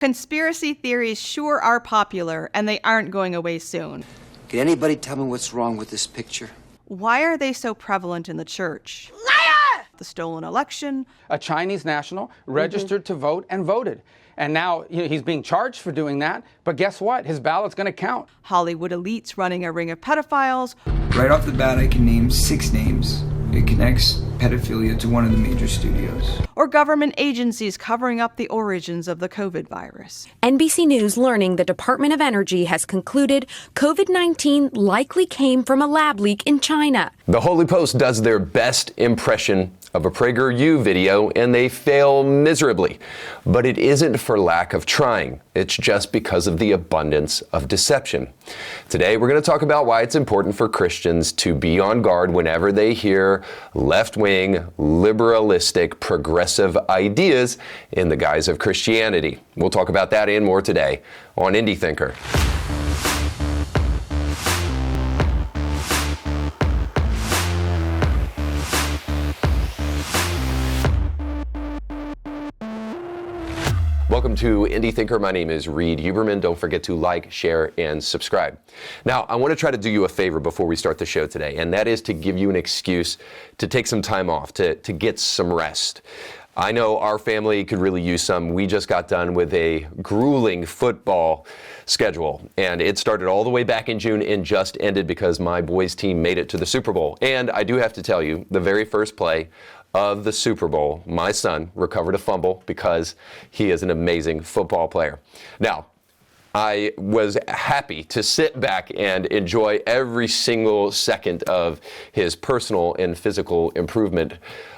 Conspiracy theories sure are popular, and they aren't going away soon. Can anybody tell me what's wrong with this picture? Why are they so prevalent in the church? Liar! The stolen election. A Chinese national registered to vote and voted. And now he's being charged for doing that. But guess what? His ballot's going to count. Hollywood elites running a ring of pedophiles. Right off the bat, I can name 6 names. It connects pedophilia to one of the major studios. Or government agencies covering up the origins of the COVID virus. NBC News learning the Department of Energy has concluded COVID-19 likely came from a lab leak in China. The Holy Post does their best impression of a PragerU video, and they fail miserably. But it isn't for lack of trying. It's just because of the abundance of deception. Today, we're going to talk about why it's important for Christians to be on guard whenever they hear left-wing, liberalistic, progressive ideas in the guise of Christianity. We'll talk about that and more today on Indie Thinker. Welcome to Indie Thinker. My name is Reed Huberman. Don't forget to like, share, and subscribe. Now, I want to try to do you a favor before we start the show today, and that is to give you an excuse to take some time off, to get some rest. I know our family could really use some. We just got done with a grueling football schedule, and it started all the way back in June and just ended because my boys' team made it to the Super Bowl. And I do have to tell you, the very first play of the Super Bowl, my son recovered a fumble because he is an amazing football player. Now, I was happy to sit back and enjoy every single second of his personal and physical improvement,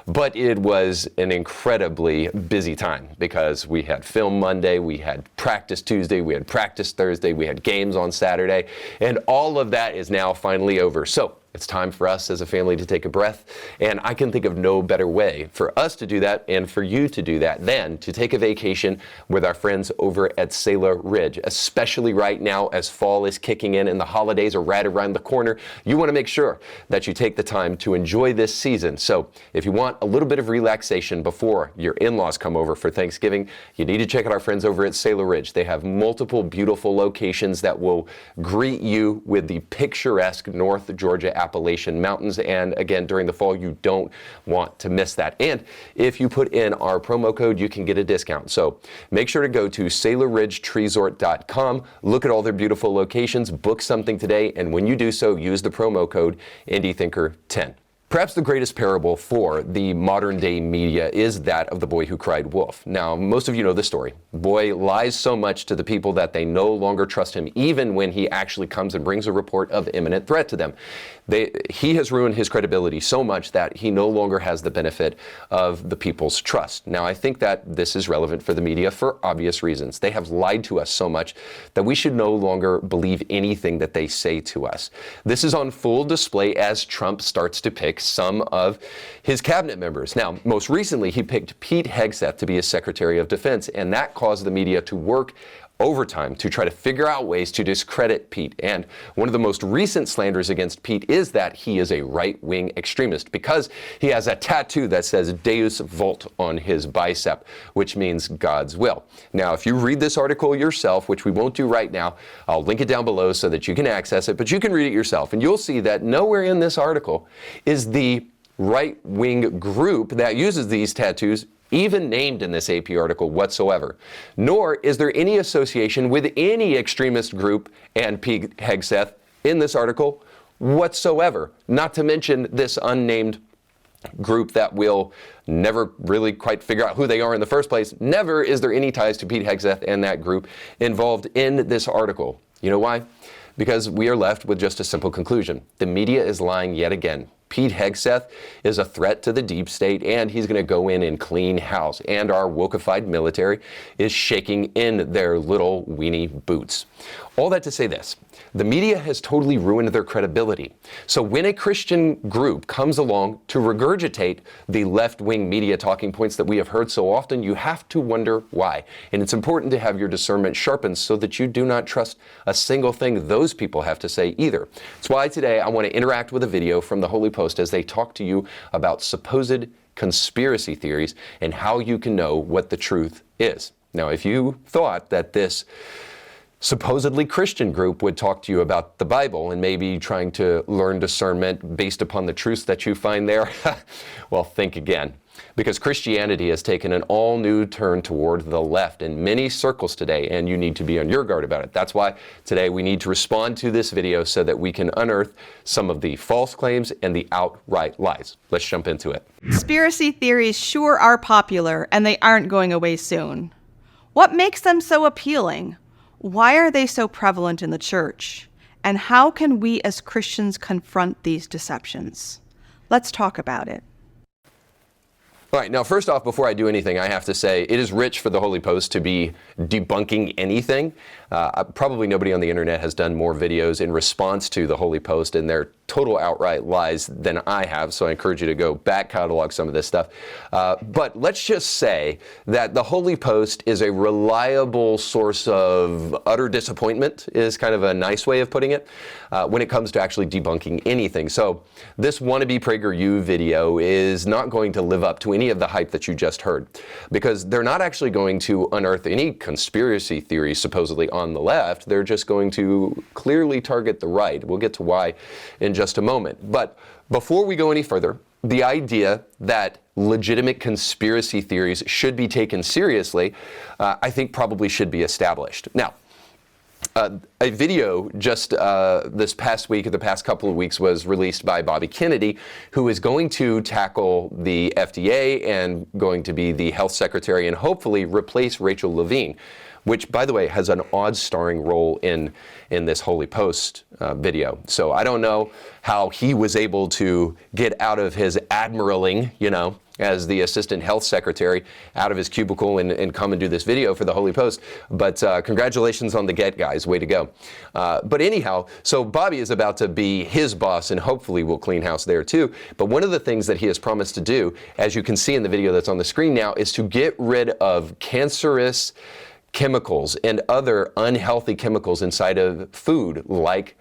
but it was an incredibly busy time because we had film Monday, we had practice Tuesday, we had practice Thursday, we had games on Saturday, and all of that is now finally over. So it's time for us as a family to take a breath, and I can think of no better way for us to do that and for you to do that than to take a vacation with our friends over at Sailor Ridge, especially right now as fall is kicking in and the holidays are right around the corner. You want to make sure that you take the time to enjoy this season. So if you want a little bit of relaxation before your in-laws come over for Thanksgiving, you need to check out our friends over at Sailor Ridge. They have multiple beautiful locations that will greet you with the picturesque North Georgia Appalachian Mountains, and again, during the fall, you don't want to miss that. And if you put in our promo code, you can get a discount. So make sure to go to SailorRidgeTreesort.com, look at all their beautiful locations, book something today, and when you do so, use the promo code IndieThinker10. Perhaps the greatest parable for the modern day media is that of the boy who cried wolf. Now, most of you know the story. The boy lies so much to the people that they no longer trust him, even when he actually comes and brings a report of imminent threat to them. He has ruined his credibility so much that he no longer has the benefit of the people's trust. Now, I think that this is relevant for the media for obvious reasons. They have lied to us so much that we should no longer believe anything that they say to us. This is on full display as Trump starts to pick some of his cabinet members. Now, most recently, he picked Pete Hegseth to be his Secretary of Defense, and that caused the media to work overtime to try to figure out ways to discredit Pete. And one of the most recent slanders against Pete is that he is a right-wing extremist because he has a tattoo that says Deus Vult on his bicep, which means God's will. Now, if you read this article yourself, which we won't do right now, I'll link it down below so that you can access it, but you can read it yourself, and you'll see that nowhere in this article is the right-wing group that uses these tattoos even named in this AP article whatsoever. Nor is there any association with any extremist group and Pete Hegseth in this article whatsoever. Not to mention this unnamed group that will never really quite figure out who they are in the first place. Never is there any ties to Pete Hegseth and that group involved in this article. You know why? Because we are left with just a simple conclusion. The media is lying yet again. Pete Hegseth is a threat to the deep state, and he's going to go in and clean house. And our wokeified military is shaking in their little weenie boots. All that to say this, the media has totally ruined their credibility. So when a Christian group comes along to regurgitate the left-wing media talking points that we have heard so often, you have to wonder why. And it's important to have your discernment sharpened so that you do not trust a single thing those people have to say either. That's why today I want to interact with a video from the Holy Post as they talk to you about supposed conspiracy theories and how you can know what the truth is. Now, if you thought that this supposedly Christian group would talk to you about the Bible and maybe trying to learn discernment based upon the truths that you find there, well, think again. Because Christianity has taken an all-new turn toward the left in many circles today, and you need to be on your guard about it. That's why today we need to respond to this video so that we can unearth some of the false claims and the outright lies. Let's jump into it. Conspiracy theories sure are popular, and they aren't going away soon. What makes them so appealing? Why are they so prevalent in the church? And how can we as Christians confront these deceptions? Let's talk about it. All right, now first off, before I do anything, I have to say it is rich for the Holy Post to be debunking anything. Probably nobody on the internet has done more videos in response to the Holy Post and their total outright lies than I have, so I encourage you to go back catalog some of this stuff. But let's just say that the Holy Post is a reliable source of utter disappointment, is kind of a nice way of putting it, when it comes to actually debunking anything. So this wannabe PragerU video is not going to live up to any of the hype that you just heard, because they're not actually going to unearth any conspiracy theories supposedly on the left. They're just going to clearly target the right. We'll get to why in just a moment. But before we go any further, the idea that legitimate conspiracy theories should be taken seriously, I think probably should be established. Now, a video just this past week, or the past couple of weeks, was released by Bobby Kennedy, who is going to tackle the FDA and going to be the health secretary and hopefully replace Rachel Levine, which, by the way, has an odd starring role in this Holy Post video. So I don't know how he was able to get out of his admiraling, as the assistant health secretary, out of his cubicle and come and do this video for the Holy Post. But congratulations on the get, guys. Way to go. But anyhow, so Bobby is about to be his boss and hopefully will clean house there too. But one of the things that he has promised to do, as you can see in the video that's on the screen now, is to get rid of cancerous chemicals and other unhealthy chemicals inside of food, like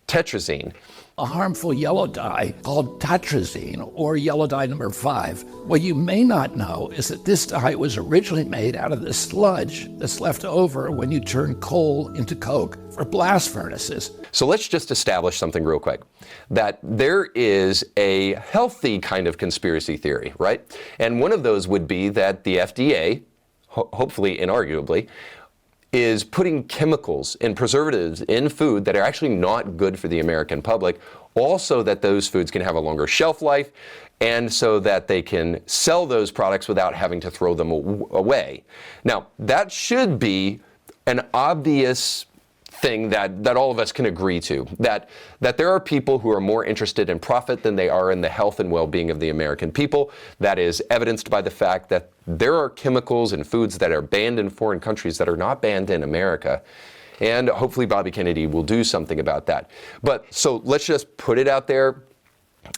tetrazine. A harmful yellow dye called tetrazine, or yellow dye number 5. What you may not know is that this dye was originally made out of the sludge that's left over when you turn coal into coke for blast furnaces. So let's just establish something real quick, that there is a healthy kind of conspiracy theory, right? And one of those would be that the FDA, hopefully inarguably, is putting chemicals and preservatives in food that are actually not good for the American public, also that those foods can have a longer shelf life, and so that they can sell those products without having to throw them away. Now, that should be an obvious thing that all of us can agree to, that there are people who are more interested in profit than they are in the health and well-being of the American people. That is evidenced by the fact that there are chemicals in foods that are banned in foreign countries that are not banned in America. And hopefully Bobby Kennedy will do something about that. But so let's just put it out there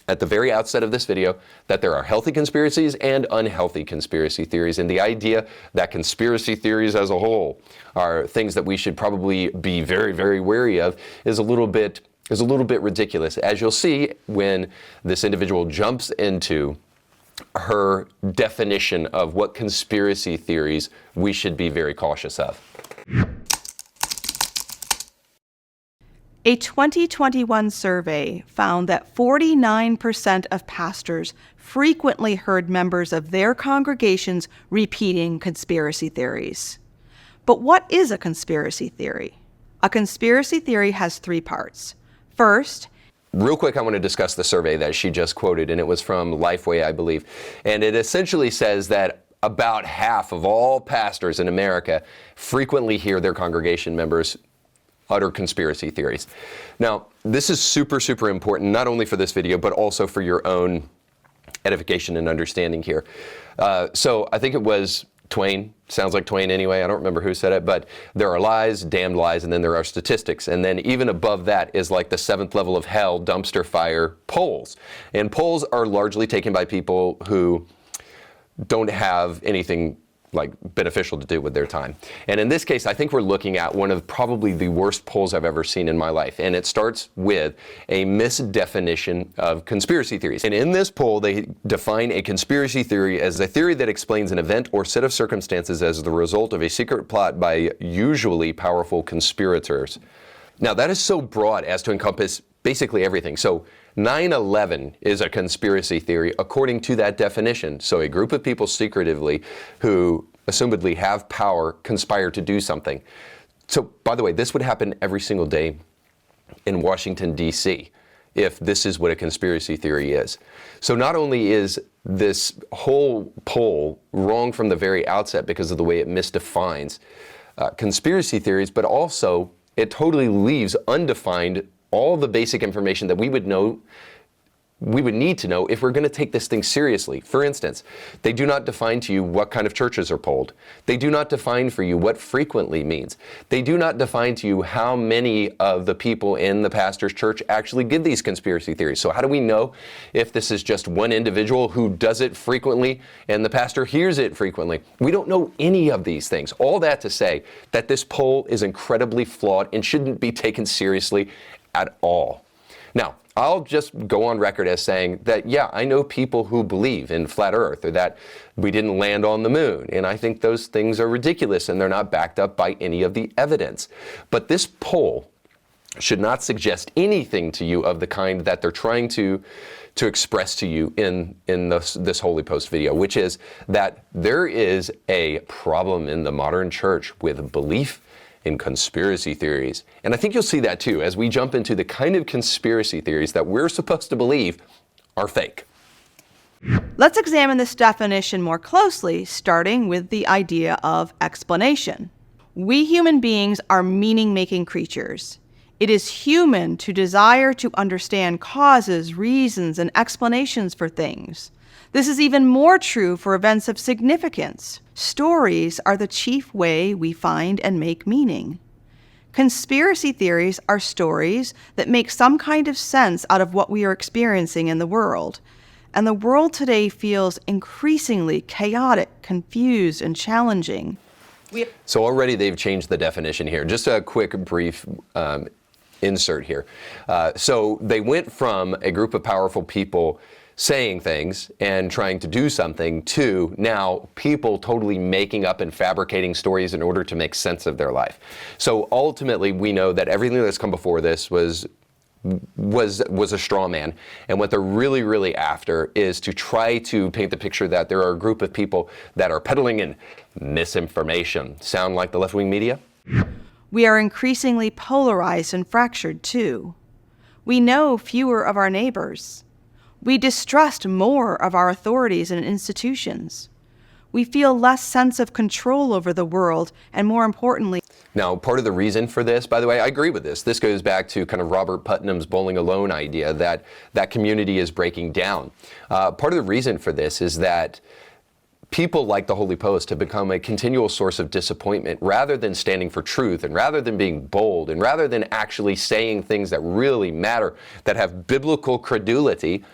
at the very outset of this video that there are healthy conspiracies and unhealthy conspiracy theories, and the idea that conspiracy theories as a whole are things that we should probably be very, very wary of is a little bit ridiculous, as you'll see when this individual jumps into her definition of what conspiracy theories we should be very cautious of. A 2021 survey found that 49% of pastors frequently heard members of their congregations repeating conspiracy theories. But what is a conspiracy theory? A conspiracy theory has 3 parts. First, real quick, I want to discuss the survey that she just quoted, and it was from Lifeway, I believe. And it essentially says that about half of all pastors in America frequently hear their congregation members utter conspiracy theories. Now, this is super, super important, not only for this video, but also for your own edification and understanding here. So I think it was Twain, sounds like Twain anyway, I don't remember who said it, but there are lies, damned lies, and then there are statistics. And then even above that is like the 7th level of hell, dumpster fire, polls. And polls are largely taken by people who don't have anything beneficial to do with their time. And in this case, I think we're looking at one of probably the worst polls I've ever seen in my life. And it starts with a misdefinition of conspiracy theories. And in this poll, they define a conspiracy theory as a theory that explains an event or set of circumstances as the result of a secret plot by usually powerful conspirators. Now, that is so broad as to encompass basically everything. So 9/11 is a conspiracy theory according to that definition. So a group of people secretively who assumedly have power conspire to do something. So, by the way, this would happen every single day in Washington, D.C., if this is what a conspiracy theory is. So not only is this whole poll wrong from the very outset because of the way it misdefines conspiracy theories, but also it totally leaves undefined all the basic information that we would need to know if we're going to take this thing seriously. For instance, they do not define to you what kind of churches are polled. They do not define for you what frequently means. They do not define to you how many of the people in the pastor's church actually give these conspiracy theories. So how do we know if this is just one individual who does it frequently and the pastor hears it frequently? We don't know any of these things. All that to say that this poll is incredibly flawed and shouldn't be taken seriously at all. Now, I'll just go on record as saying that, yeah, I know people who believe in flat earth or that we didn't land on the moon. And I think those things are ridiculous and they're not backed up by any of the evidence. But this poll should not suggest anything to you of the kind that they're trying to express to you in this Holy Post video, which is that there is a problem in the modern church with belief in conspiracy theories. And I think you'll see that too as we jump into the kind of conspiracy theories that we're supposed to believe are fake. Let's examine this definition more closely, starting with the idea of explanation. We human beings are meaning-making creatures. It is human to desire to understand causes, reasons, and explanations for things. This is even more true for events of significance. Stories are the chief way we find and make meaning. Conspiracy theories are stories that make some kind of sense out of what we are experiencing in the world. And the world today feels increasingly chaotic, confused, and challenging. So already they've changed the definition here. Just a quick, brief insert here. So they went from a group of powerful people saying things and trying to do something to now people totally making up and fabricating stories in order to make sense of their life. So ultimately we know that everything that's come before this was a straw man. And what they're really, really after is to try to paint the picture that there are a group of people that are peddling in misinformation. Sound like the left-wing media? We are increasingly polarized and fractured too. We know fewer of our neighbors. We distrust more of our authorities and institutions. We feel less sense of control over the world, and more importantly... Now, part of the reason for this, by the way, I agree with this. This goes back to kind of Robert Putnam's bowling alone idea that that community is breaking down. Part of the reason for this is that people like the Holy Post have become a continual source of disappointment rather than standing for truth and rather than being bold and rather than actually saying things that really matter, that have biblical credulity.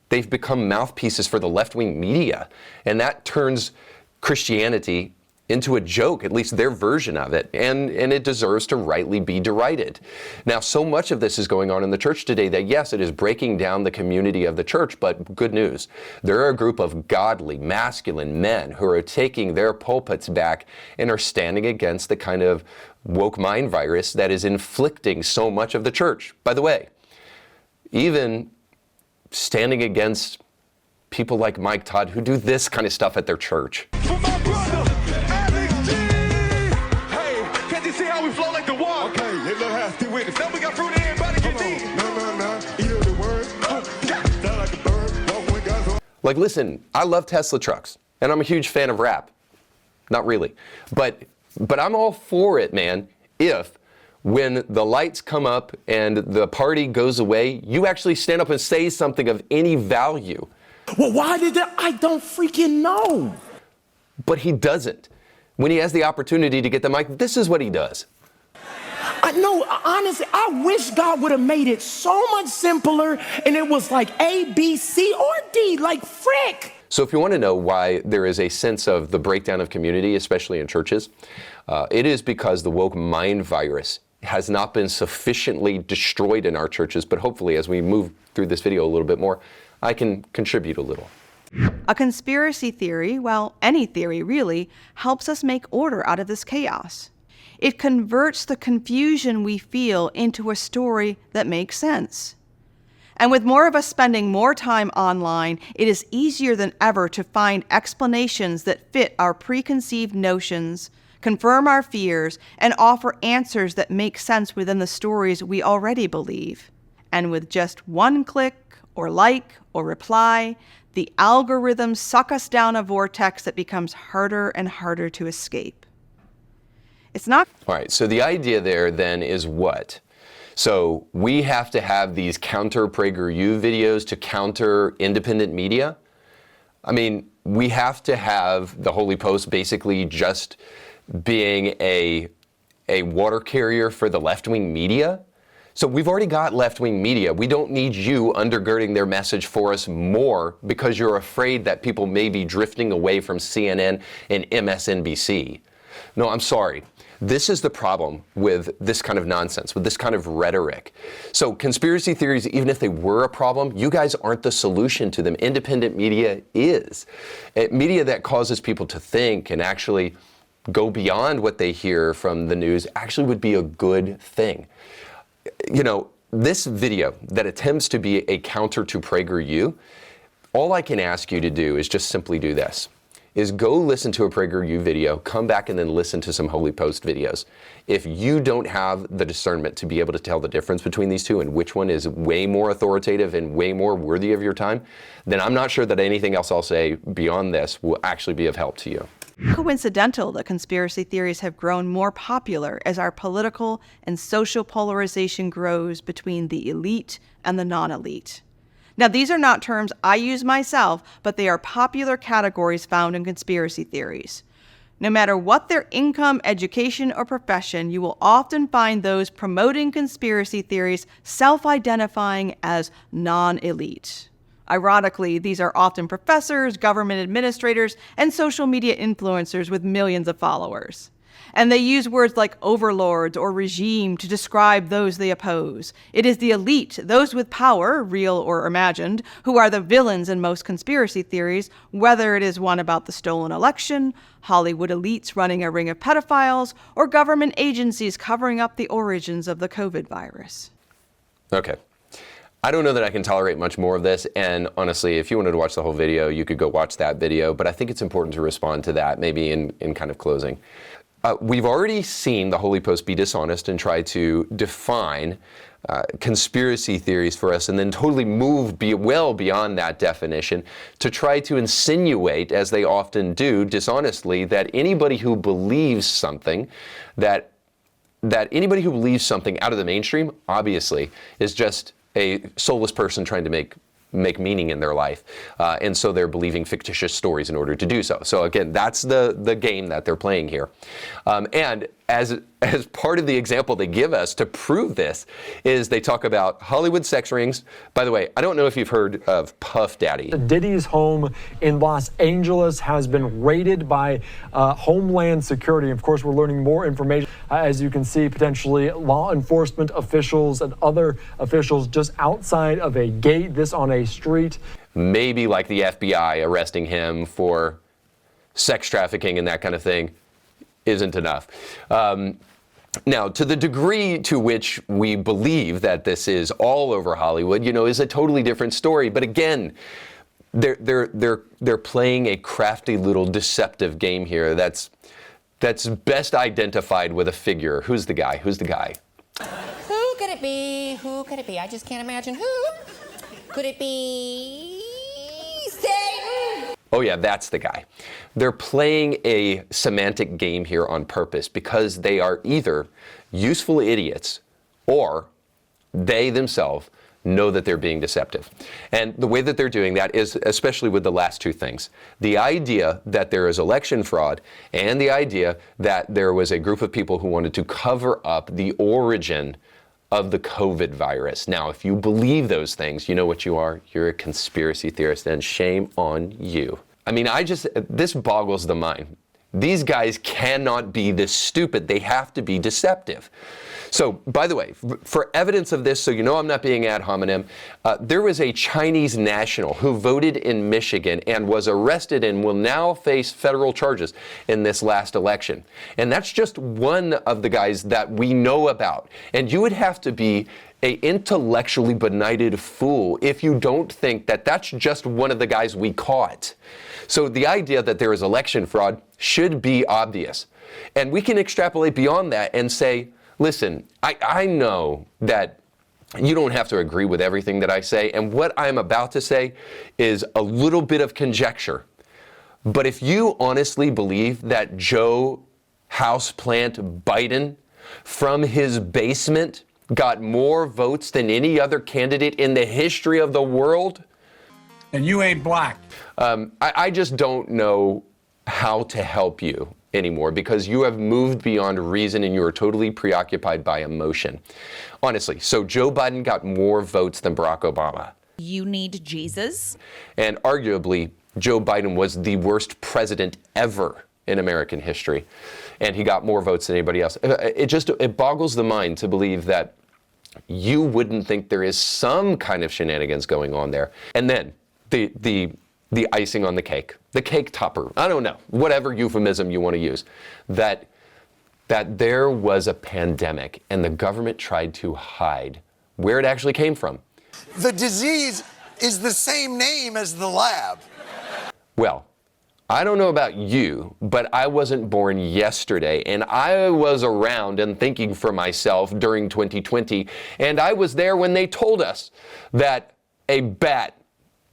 They've become mouthpieces for the left-wing media, and that turns Christianity into a joke, at least their version of it, and it deserves to rightly be derided. Now, so much of this is going on in the church today that, yes, it is breaking down the community of the church, but good news. There are a group of godly, masculine men who are taking their pulpits back and are standing against the kind of woke mind virus that is inflicting so much of the church. By the way, even standing against people like Mike Todd who do this kind of stuff at their church. For my brother, Alex G! Hey, can't you see how we flow like the water? Okay, you little hasty witness. Now we got fruit in everybody can eat. No. Eat the word. Sound like a bird. Walk when God's on. Like, listen, I love Tesla trucks, and I'm a huge fan of rap. Not really. But I'm all for it, man, if when the lights come up and the party goes away, you actually stand up and say something of any value. Well, why did that? I don't freaking know. But he doesn't. When he has the opportunity to get the mic, this is what he does. I know, honestly, I wish God would have made it so much simpler and it was like A, B, C, or D, like frick. So if you want to know why there is a sense of the breakdown of community, especially in churches, it is because the woke mind virus has not been sufficiently destroyed in our churches, but hopefully as we move through this video a little bit more, I can contribute a little. A conspiracy theory, well, any theory really, helps us make order out of this chaos. It converts the confusion we feel into a story that makes sense. And with more of us spending more time online, it is easier than ever to find explanations that fit our preconceived notions, confirm our fears, and offer answers that make sense within the stories we already believe. And with just one click, or like, or reply, the algorithms suck us down a vortex that becomes harder and harder to escape. It's not... All right, so the idea there then is what? So we have to have these counter PragerU videos to counter independent media? I mean, we have to have the Holy Post basically just being a water carrier for the left-wing media? So we've already got left-wing media. We don't need you undergirding their message for us more because you're afraid that people may be drifting away from CNN and MSNBC. No, I'm sorry. This is the problem with this kind of nonsense, with this kind of rhetoric. So conspiracy theories, even if they were a problem, you guys aren't the solution to them. Independent media is. Media that causes people to think and actually go beyond what they hear from the news actually would be a good thing. You know, this video that attempts to be a counter to PragerU, all I can ask you to do is just simply do this. Is go listen to a PragerU video, come back and then listen to some Holy Post videos. If you don't have the discernment to be able to tell the difference between these two and which one is way more authoritative and way more worthy of your time, then I'm not sure that anything else I'll say beyond this will actually be of help to you. Coincidental that conspiracy theories have grown more popular as our political and social polarization grows between the elite and the non-elite. Now, these are not terms I use myself, but they are popular categories found in conspiracy theories. No matter what their income, education, or profession, you will often find those promoting conspiracy theories self-identifying as non-elite. Ironically, these are often professors, government administrators, and social media influencers with millions of followers. And they use words like overlords or regime to describe those they oppose. It is the elite, those with power, real or imagined, who are the villains in most conspiracy theories, whether it is one about the stolen election, Hollywood elites running a ring of pedophiles, or government agencies covering up the origins of the COVID virus. Okay. I don't know that I can tolerate much more of this, and honestly, if you wanted to watch the whole video, you could go watch that video, but I think it's important to respond to that, maybe in kind of closing. We've already seen the Holy Post be dishonest and try to define conspiracy theories for us and then totally move well beyond that definition to try to insinuate, as they often do dishonestly, that anybody who believes something, that anybody who believes something out of the mainstream, obviously, is just a soulless person trying to make meaning in their life. And so they're believing fictitious stories in order to do so. So again, that's the game that they're playing here. And as part of the example they give us to prove this is they talk about Hollywood sex rings. By the way, I don't know if you've heard of Puff Daddy. Diddy's home in Los Angeles has been raided by Homeland Security. Of course, we're learning more information. As you can see, potentially law enforcement officials and other officials just outside of a gate, this on a street. Maybe like the FBI arresting him for sex trafficking and that kind of thing isn't enough. Now, to the degree to which we believe that this is all over Hollywood, is a totally different story. But again, they're playing a crafty little deceptive game here that's best identified with a figure. Who's the guy? Who's the guy? Who could it be? Who could it be? I just can't imagine who. Could it be Satan? Oh yeah, that's the guy. They're playing a semantic game here on purpose because they are either useful idiots or they themselves know that they're being deceptive. And the way that they're doing that is especially with the last two things. The idea that there is election fraud and the idea that there was a group of people who wanted to cover up the origin of the COVID virus. Now, if you believe those things, you know what you are? You're a conspiracy theorist, and shame on you. I mean, this boggles the mind. These guys cannot be this stupid. They have to be deceptive. So, by the way, for evidence of this, so you know I'm not being ad hominem, there was a Chinese national who voted in Michigan and was arrested and will now face federal charges in this last election. And that's just one of the guys that we know about. And you would have to be an intellectually benighted fool if you don't think that that's just one of the guys we caught. So the idea that there is election fraud should be obvious. And we can extrapolate beyond that and say, listen, I know that you don't have to agree with everything that I say, and what I'm about to say is a little bit of conjecture. But if you honestly believe that Joe Houseplant Biden from his basement got more votes than any other candidate in the history of the world, and you ain't black. I just don't know how to help you anymore, because you have moved beyond reason and you are totally preoccupied by emotion. Honestly, so Joe Biden got more votes than Barack Obama. You need Jesus. And arguably, Joe Biden was the worst president ever in American history. And he got more votes than anybody else. It boggles the mind to believe that you wouldn't think there is some kind of shenanigans going on there. And then the icing on the cake topper, I don't know, whatever euphemism you want to use, that there was a pandemic and the government tried to hide where it actually came from. The disease is the same name as the lab. Well, I don't know about you, but I wasn't born yesterday, and I was around and thinking for myself during 2020, and I was there when they told us that a bat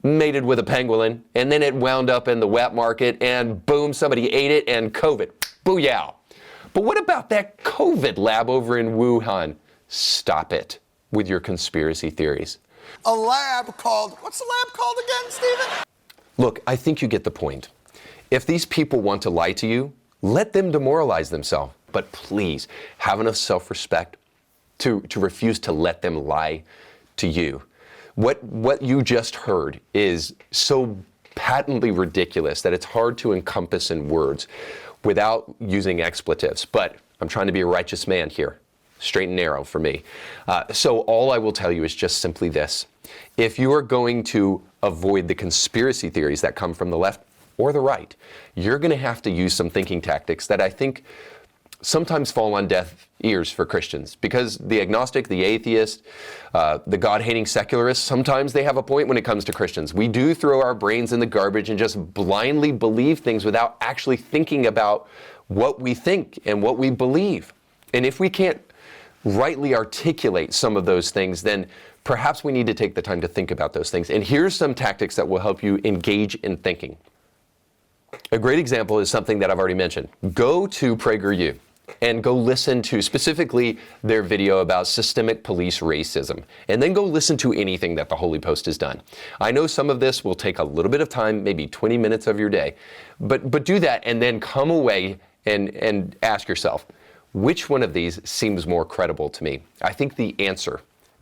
mated with a pangolin, and then it wound up in the wet market, and boom, somebody ate it, and COVID. Booyah. But what about that COVID lab over in Wuhan? Stop it with your conspiracy theories. A lab called, what's the lab called again, Stephen? Look, I think you get the point. If these people want to lie to you, let them demoralize themselves. But please, have enough self-respect to refuse to let them lie to you. What you just heard is so patently ridiculous that it's hard to encompass in words without using expletives. But I'm trying to be a righteous man here, straight and narrow for me. So all I will tell you is just simply this. If you are going to avoid the conspiracy theories that come from the left or the right, you're going to have to use some thinking tactics that I think sometimes fall on deaf ears for Christians, because the agnostic, the atheist, the God-hating secularists, sometimes they have a point when it comes to Christians. We do throw our brains in the garbage and just blindly believe things without actually thinking about what we think and what we believe. And if we can't rightly articulate some of those things, then perhaps we need to take the time to think about those things. And here's some tactics that will help you engage in thinking. A great example is something that I've already mentioned. Go to PragerU and go listen to specifically their video about systemic police racism, and then go listen to anything that the Holy Post has done. I know some of this will take a little bit of time, maybe 20 minutes of your day, but do that and then come away and ask yourself, which one of these seems more credible to me? I think the answer,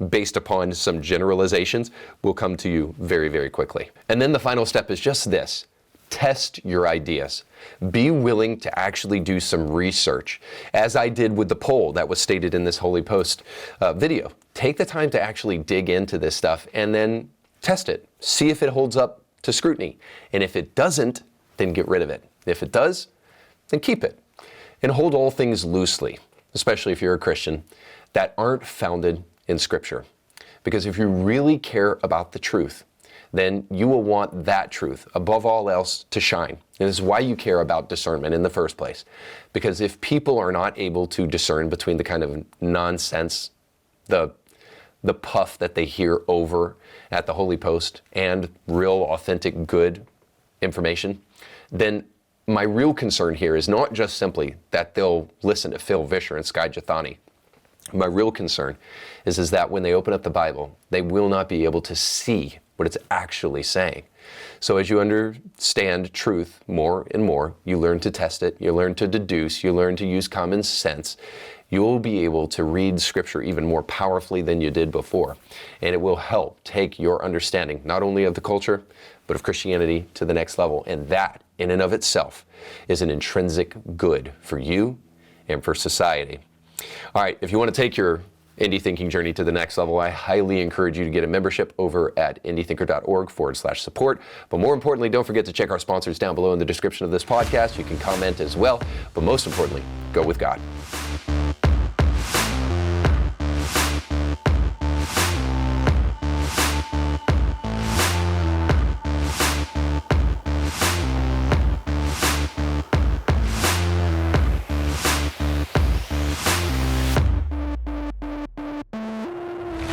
based upon some generalizations, will come to you very, very quickly. And then the final step is just this. Test your ideas. Be willing to actually do some research, as I did with the poll that was stated in this Holy Post video. Take the time to actually dig into this stuff and then test it. See if it holds up to scrutiny. And if it doesn't, then get rid of it. If it does, then keep it. And hold all things loosely, especially if you're a Christian, that aren't founded in Scripture. Because if you really care about the truth, then you will want that truth, above all else, to shine. And this is why you care about discernment in the first place. Because if people are not able to discern between the kind of nonsense, the puff that they hear over at the Holy Post, and real, authentic, good information, then my real concern here is not just simply that they'll listen to Phil Vischer and Skye Jethani. My real concern is that when they open up the Bible, they will not be able to see what it's actually saying. So as you understand truth more and more, you learn to test it, you learn to deduce, you learn to use common sense, you'll be able to read Scripture even more powerfully than you did before. And it will help take your understanding, not only of the culture, but of Christianity to the next level. And that, in and of itself, is an intrinsic good for you and for society. All right, if you want to take your indie thinking journey to the next level, I highly encourage you to get a membership over at indiethinker.org/support. But more importantly, don't forget to check our sponsors down below in the description of this podcast. You can comment as well. But most importantly, go with God.